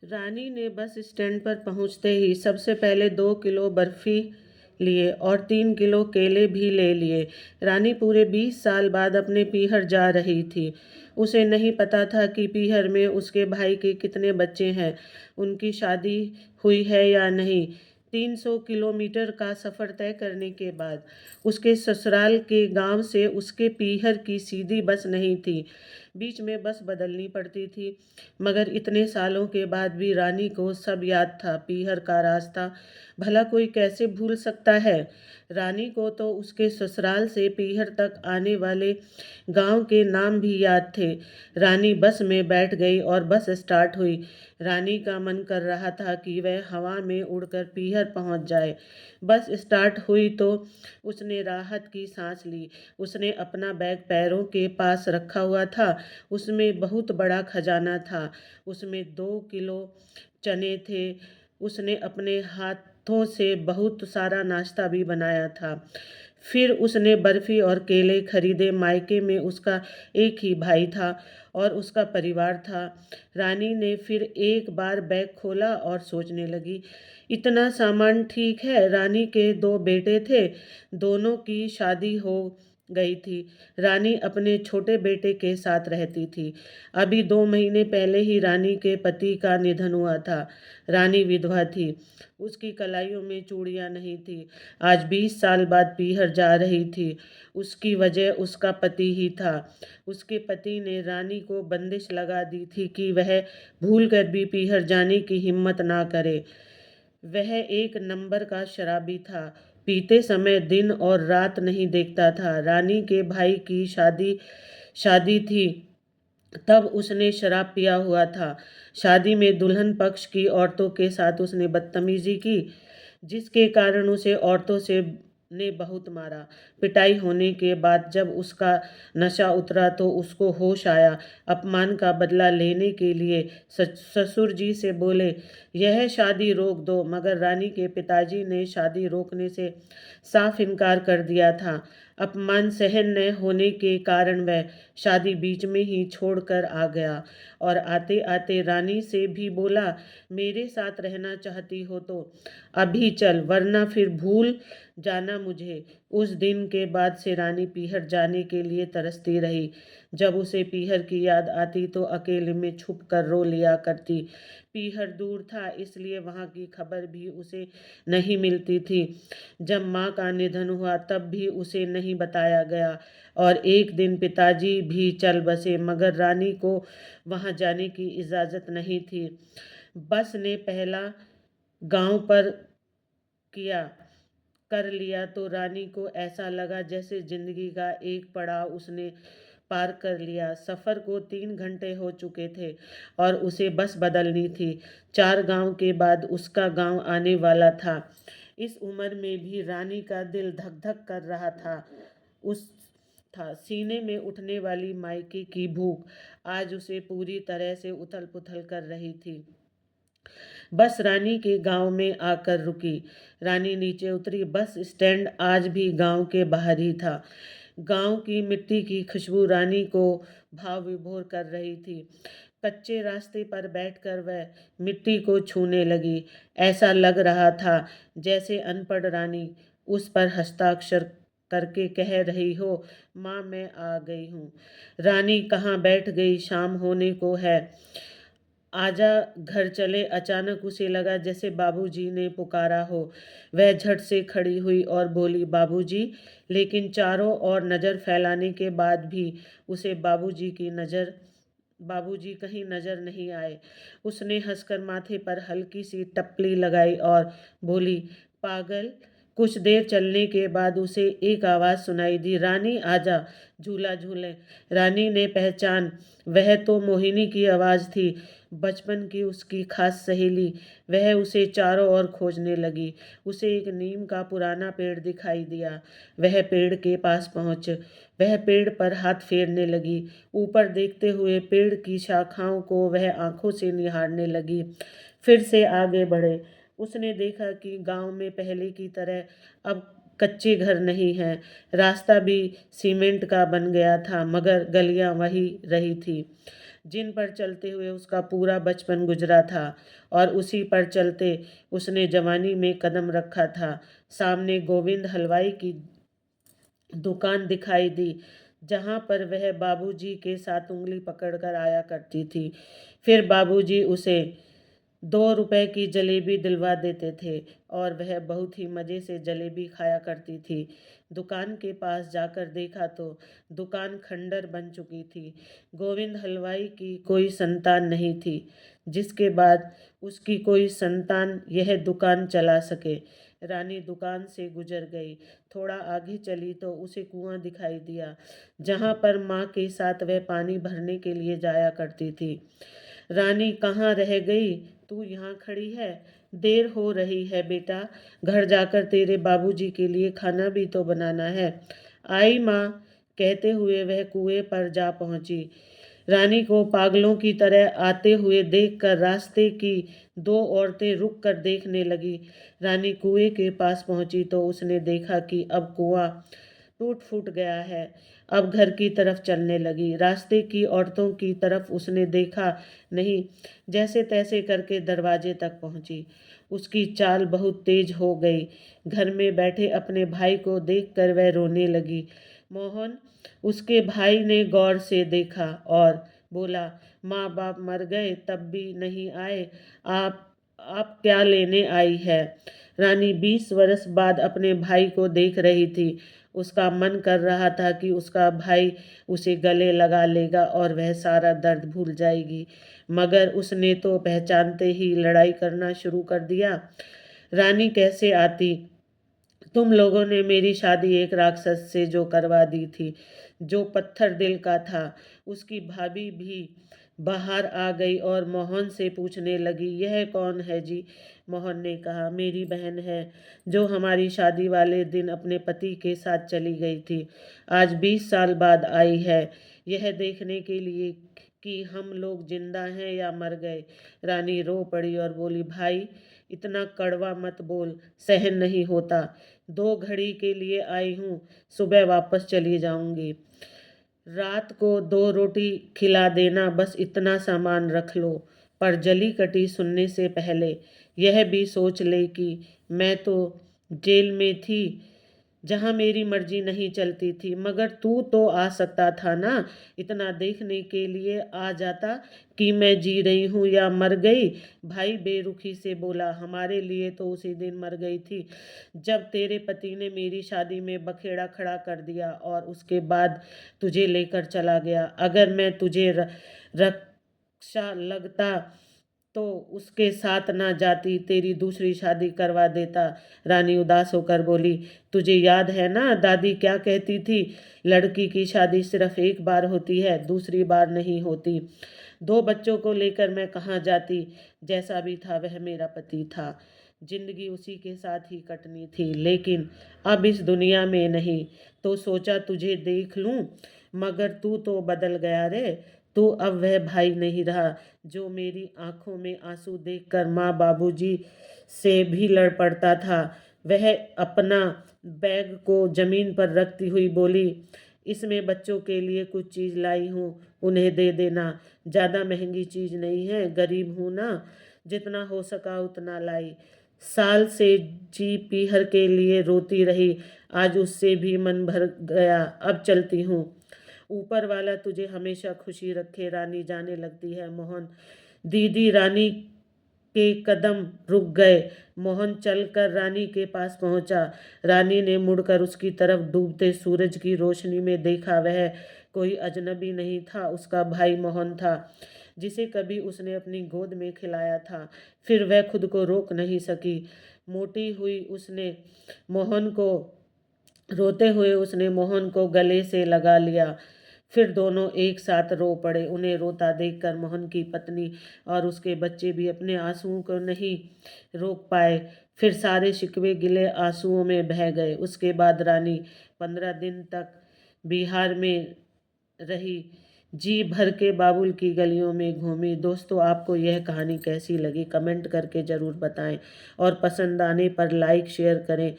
रानी ने bus stand पर पहुंचते ही सबसे पहले 2 किलो बर्फी लिए और 3 किलो केले भी ले लिए। रानी पूरे 20 साल बाद अपने पीहर जा रही थी। उसे नहीं पता था कि पीहर में उसके भाई के कितने बच्चे हैं, उनकी शादी हुई है या नहीं। 300 किलोमीटर का सफ़र तय करने के बाद उसके ससुराल के गांव से उसके पीहर की सीधी बस नहीं थी। बीच में बस बदलनी पड़ती थी। मगर इतने सालों के बाद भी रानी को सब याद था। पीहर का रास्ता भला कोई कैसे भूल सकता है। रानी को तो उसके ससुराल से पीहर तक आने वाले गांव के नाम भी याद थे। रानी बस में बैठ गई और बस स्टार्ट हुई। रानी का मन कर रहा था कि वह हवा में उड़कर पीहर पहुंच जाए। बस स्टार्ट हुई तो उसने राहत की सांस ली। उसने अपना बैग पैरों के पास रखा हुआ था। उसमें बहुत बड़ा खजाना था। उसमें 2 किलो चने थे। उसने अपने हाथों से बहुत सारा नाश्ता भी बनाया था। फिर उसने बर्फी और केले खरीदे। मायके में उसका एक ही भाई था और उसका परिवार था। रानी ने फिर एक बार बैग खोला और सोचने लगी, इतना सामान ठीक है। रानी के 2 बेटे थे, दोनों की शादी हो गई थी। रानी अपने छोटे बेटे के साथ रहती थी। अभी 2 महीने पहले ही रानी के पति का निधन हुआ था। रानी विधवा थी। उसकी कलाइयों में चूड़ियां नहीं थी। आज 20 साल बाद पीहर जा रही थी। उसकी वजह उसका पति ही था। उसके पति ने रानी को बंदिश लगा दी थी कि वह भूल कर भी पीहर जाने की हिम्मत ना करे। वह एक नंबर का शराबी था। पीते समय दिन और रात नहीं देखता था। रानी के भाई की शादी शादी थी, तब उसने शराब पिया हुआ था। शादी में दुल्हन पक्ष की औरतों के साथ उसने बदतमीजी की, जिसके कारण उसे औरतों से ने बहुत मारा। पिटाई होने के बाद जब उसका नशा उतरा तो उसको होश आया। अपमान का बदला लेने के लिए ससुर जी से बोले, यह शादी रोक दो। मगर रानी के पिताजी ने शादी रोकने से साफ इनकार कर दिया था। अपमान सहन न होने के कारण वह शादी बीच में ही छोड़कर आ गया और आते आते रानी से भी बोला, मेरे साथ रहना चाहती हो तो अभी चल, वरना फिर भूल जाना मुझे। उस दिन के बाद से रानी पीहर जाने के लिए तरसती रही। जब उसे पीहर की याद आती तो अकेले में छुप कर रो लिया करती। पीहर दूर था, इसलिए वहाँ की खबर भी उसे नहीं मिलती थी। जब माँ का निधन हुआ तब भी उसे नहीं बताया गया और एक दिन पिताजी भी चल बसे, मगर रानी को वहाँ जाने की इजाज़त नहीं थी। बस ने पहला गांव पर किया कर लिया तो रानी को ऐसा लगा जैसे जिंदगी का एक पड़ाव उसने पार कर लिया। सफ़र को 3 घंटे हो चुके थे और उसे बस बदलनी थी। 4 गांव के बाद उसका गांव आने वाला था। इस उम्र में भी रानी का दिल धक धक कर रहा था। उस था सीने में उठने वाली मायके की भूख आज उसे पूरी तरह से उथल पुथल कर रही थी। बस रानी के गांव में आकर रुकी। रानी नीचे उतरी। बस स्टैंड आज भी गांव के बाहर ही था। गांव की मिट्टी की खुशबू रानी को भाव विभोर कर रही थी। कच्चे रास्ते पर बैठकर वह मिट्टी को छूने लगी। ऐसा लग रहा था जैसे अनपढ़ रानी उस पर हस्ताक्षर करके कह रही हो, माँ मैं आ गई हूँ। रानी कहाँ बैठ गई, शाम होने को है, आजा घर चले। अचानक उसे लगा जैसे बाबूजी ने पुकारा हो। वह झट से खड़ी हुई और बोली, बाबूजी। लेकिन चारों ओर नज़र फैलाने के बाद भी उसे बाबूजी कहीं नजर नहीं आए। उसने हंसकर माथे पर हल्की सी टपली लगाई और बोली, पागल। कुछ देर चलने के बाद उसे एक आवाज़ सुनाई दी, रानी आजा, झूला झूले। रानी ने पहचान, वह तो मोहिनी की आवाज़ थी, बचपन की उसकी खास सहेली। वह उसे चारों ओर खोजने लगी। उसे एक नीम का पुराना पेड़ दिखाई दिया। वह पेड़ के पास पहुंच वह पेड़ पर हाथ फेरने लगी। ऊपर देखते हुए पेड़ की शाखाओं को वह आंखों से निहारने लगी। फिर से आगे बढ़े। उसने देखा कि गांव में पहले की तरह अब कच्चे घर नहीं हैं। रास्ता भी सीमेंट का बन गया था, मगर गलियां वही रही थी जिन पर चलते हुए उसका पूरा बचपन गुजरा था, और उसी पर चलते उसने जवानी में कदम रखा था। सामने गोविंद हलवाई की दुकान दिखाई दी, जहाँ पर वह बाबूजी के साथ उंगली पकड़कर आया करती थी। फिर बाबूजी उसे 2 रुपए की जलेबी दिलवा देते थे और वह बहुत ही मज़े से जलेबी खाया करती थी। दुकान के पास जाकर देखा तो दुकान खंडर बन चुकी थी। गोविंद हलवाई की कोई संतान नहीं थी, जिसके बाद उसकी कोई संतान यह दुकान चला सके। रानी दुकान से गुजर गई। थोड़ा आगे चली तो उसे कुआं दिखाई दिया, जहाँ पर माँ के साथ वह पानी भरने के लिए जाया करती थी। रानी, कहाँ रह गई? तू यहाँ खड़ी है? देर हो रही है बेटा, घर जाकर तेरे बाबूजी के लिए खाना भी तो बनाना है। आई माँ, कहते हुए वह कुएं पर जा पहुंची। रानी को पागलों की तरह आते हुए देखकर रास्ते की 2 औरतें रुक कर देखने लगी। रानी कुएं के पास पहुंची तो उसने देखा कि अब कुआं टूट फूट गया है। अब घर की तरफ चलने लगी। रास्ते की औरतों की तरफ उसने देखा नहीं, जैसे तैसे करके दरवाजे तक पहुंची। उसकी चाल बहुत तेज हो गई। घर में बैठे अपने भाई को देखकर वह रोने लगी। मोहन, उसके भाई ने गौर से देखा और बोला, माँ बाप मर गए तब भी नहीं आए, आप क्या लेने आई है? रानी 20 वर्ष बाद अपने भाई को देख रही थी। उसका मन कर रहा था कि उसका भाई उसे गले लगा लेगा और वह सारा दर्द भूल जाएगी, मगर उसने तो पहचानते ही लड़ाई करना शुरू कर दिया। रानी, कैसे आती? तुम लोगों ने मेरी शादी एक राक्षस से जो करवा दी थी, जो पत्थर दिल का था। उसकी भाभी भी बाहर आ गई और मोहन से पूछने लगी, यह कौन है जी? मोहन ने कहा, मेरी बहन है, जो हमारी शादी वाले दिन अपने पति के साथ चली गई थी। आज 20 साल बाद आई है, यह देखने के लिए कि हम लोग जिंदा हैं या मर गए। रानी रो पड़ी और बोली, भाई, इतना कड़वा मत बोल, सहन नहीं होता। 2 घड़ी के लिए आई हूँ, सुबह वापस चली जाऊंगी। रात को 2 रोटी खिला देना, बस इतना सामान रख लो। पर जली कटी सुनने से पहले यह भी सोच ले कि मैं तो जेल में थी, जहाँ मेरी मर्जी नहीं चलती थी, मगर तू तो आ सकता था ना, इतना देखने के लिए आ जाता कि मैं जी रही हूँ या मर गई। भाई बेरुखी से बोला, हमारे लिए तो उसी दिन मर गई थी, जब तेरे पति ने मेरी शादी में बखेड़ा खड़ा कर दिया और उसके बाद तुझे लेकर चला गया। अगर मैं तुझे रक्षा लगता तो उसके साथ ना जाती, तेरी दूसरी शादी करवा देता। रानी उदास होकर बोली, तुझे याद है ना दादी क्या कहती थी, लड़की की शादी सिर्फ एक बार होती है, दूसरी बार नहीं होती। 2 बच्चों को लेकर मैं कहाँ जाती? जैसा भी था वह मेरा पति था, जिंदगी उसी के साथ ही कटनी थी, लेकिन अब इस दुनिया में नहीं, तो सोचा तुझे देख लूं, मगर तू तो बदल गया रे। तू अब वह भाई नहीं रहा, जो मेरी आंखों में आंसू देखकर माँ बाबूजी से भी लड़ पड़ता था। वह अपना बैग को जमीन पर रखती हुई बोली, इसमें बच्चों के लिए कुछ चीज़ लाई हूँ, उन्हें दे देना। ज़्यादा महंगी चीज़ नहीं है, गरीब हूँ ना, जितना हो सका उतना लाई। साल से जी पीहर के लिए रोती रही, आज उससे भी मन भर गया, अब चलती हूँ। ऊपर वाला तुझे हमेशा खुशी रखे। रानी जाने लगती है। मोहन, दीदी। रानी के कदम रुक गए। मोहन चलकर रानी के पास पहुंचा। रानी ने मुड़कर उसकी तरफ डूबते सूरज की रोशनी में देखा। वह कोई अजनबी नहीं था, उसका भाई मोहन था, जिसे कभी उसने अपनी गोद में खिलाया था। फिर वह खुद को रोक नहीं सकी। मोटी हुई उसने मोहन को रोते हुए उसने मोहन को गले से लगा लिया। फिर दोनों एक साथ रो पड़े। उन्हें रोता देखकर मोहन की पत्नी और उसके बच्चे भी अपने आंसुओं को नहीं रोक पाए। फिर सारे शिकवे गिले आंसुओं में बह गए। उसके बाद रानी 15 दिन तक बिहार में रही, जी भर के बाबुल की गलियों में घूमी। दोस्तों, आपको यह कहानी कैसी लगी कमेंट करके ज़रूर बताएं, और पसंद आने पर लाइक शेयर करें।